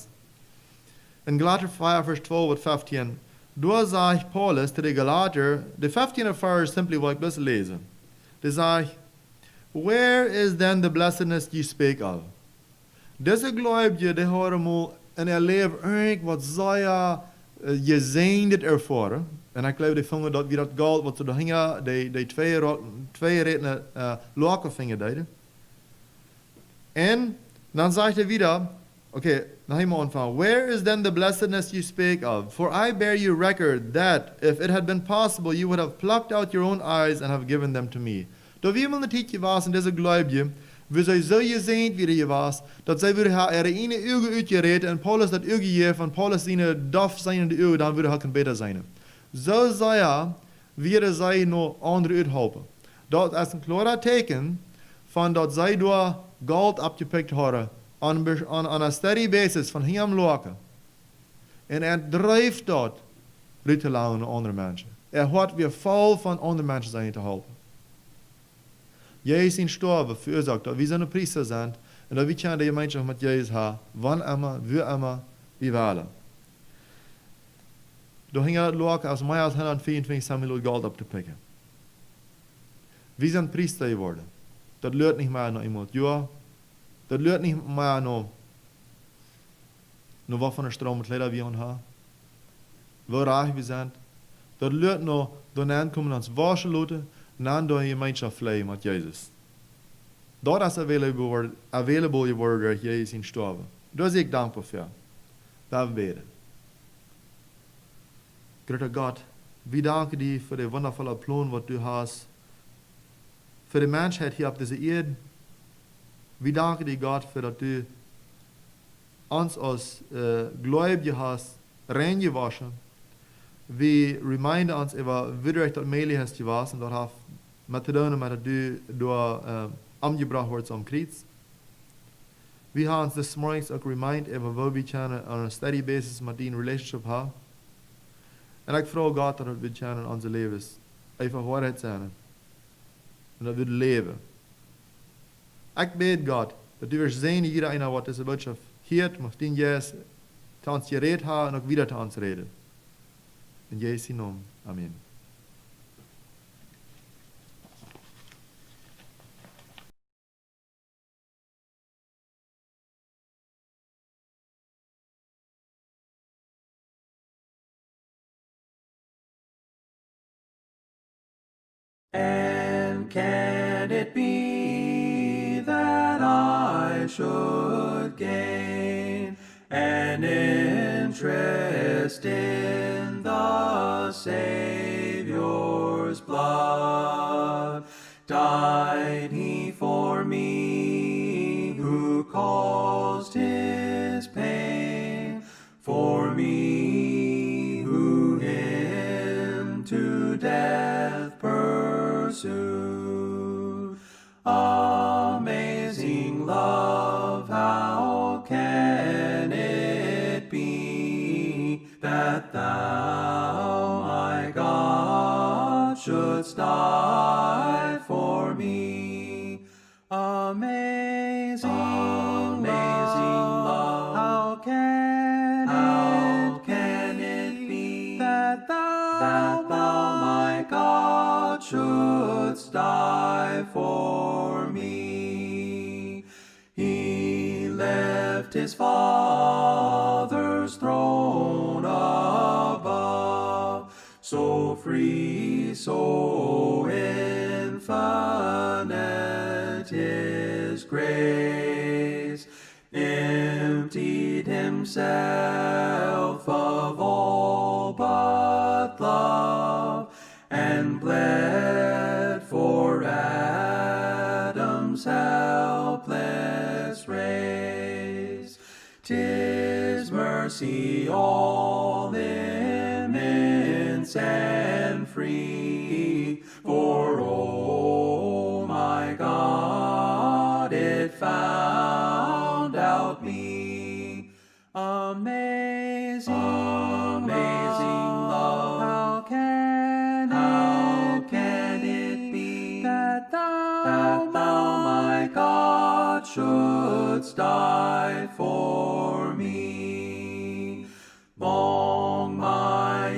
in Galater 5 vers 12 tot 15, Door zegt Paulus to de Galater, de 15e vers simply wil ik dus lezen. Die zegt, where is then the blessedness you speak of? Deze gläubige, die horen moet in haar leven eigenlijk wat zij je zijn dit ervaren. En ik geloof die vinger dat wie dat geld wat ze daar hingen, die twee redenen loken vinger deden. En dan zegt hij weer, okay, now helemaal aanvangen. Where is then the blessedness you speak of? For I bear you record that, if it had been possible, you would have plucked out your own eyes and have given them to me. Door wie een tijdje was in deze gläubige, wie zij zo gezegend wie je was, dat zij willen haar er ene uge uitgereden en Paulus dat uge geeft, van Paulus zijn dof zijn de uge, dan würde hij beter zijn. Zo zei hij, willen zij nog andere uithelpen. Dat is een klare teken van dat zij door geld opgepikt hadden, on a steady basis van hem loken. En drijft dat uit te laten naar andere mensen. Hoort weer vol van andere mensen zijn te helpen. Jezus is gestorben, veroorzaakt dat we zijn een priester zijn en dat we kunnen de gemeenschap met Jezus hebben, wanneer, wie willen. Door ging het loken als mij als 124 Samuel geld op te pikken. We zijn priester geworden. Dat leert niet meer naar iemand. Ja, dat leert niet meer naar wat van de stroom het leider we ons hebben. Hoe reich we zijn. Dat leert nog door aankomen als wasje loten en dan door een gemeenschap vleien met Jezus. Dat is available geworden door Jezus in sterven. Daar ben ik dankbaar voor. Dat we bidden. Grote God, we danken die voor de wondervolle plan wat du hast. Voor de mensheid hier op deze aarde. We danken die God voor dat du ons als gläubige hast reingewaschen. We reminden ons over wie dat meilig is geweest en dat heeft met te doen met dat du door omgebracht wordt om kruis. We hebben ons this morning ook remind over waar we kunnen on a steady basis met die relationship hebben. En ik vraag God dat we kunnen in onze levens even waarheid zijn. En dat we leven. Ik bid God dat u weer zijn ieder einer wat deze boodschap heert, mag die Jezus te ons gereed hebben en ook weer te ons reden. In Jezus naam. Amen. And can it be that I should gain an interest in the Savior's blood? Died he for me who caused his pain, for me who him to death pursued. Amazing love, how can it be that thou, my God, shouldst die for me? Amazing, amazing love, how can it be that thou, my God, shouldst die for me? He left his Father's throne above, so free, so infinite his grace, emptied himself of all but love, and bled for Adam's helpless race. 'Tis mercy all immense and free, for oh my God, it found out me. Amazing, amazing love, how can it be that thou, my God, shouldst die for me? Long my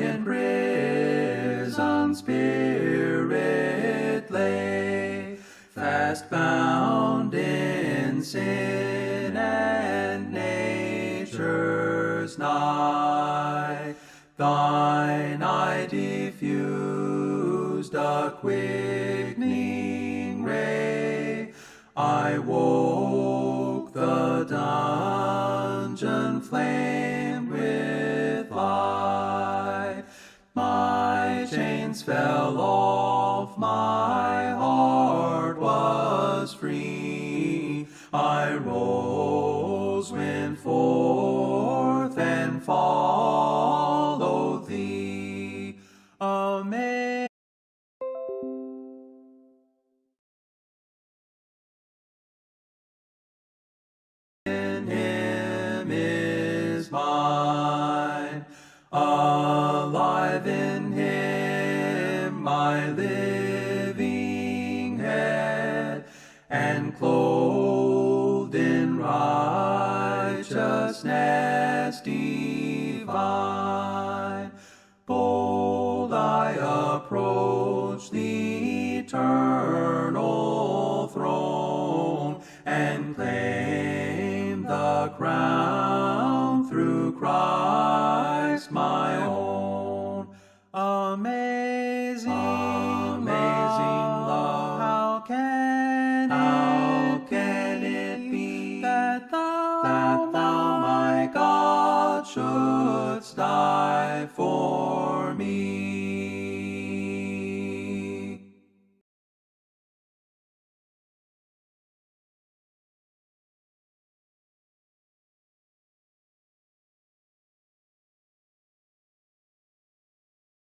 one spirit lay, fast bound in sin and nature's night. Thine eye diffused a quickening ray. I woke the dungeon flamed with light. My chains fell off, my heart was free. I rose, went forth, and followed thee. Amen. In him is mine, alive in him my living head, and clothed in righteousness divine. Bold I approach the eternal throne, and claim the crown through Christ my own. Amazing, amazing love, how can it be that thou, my God, shouldst die for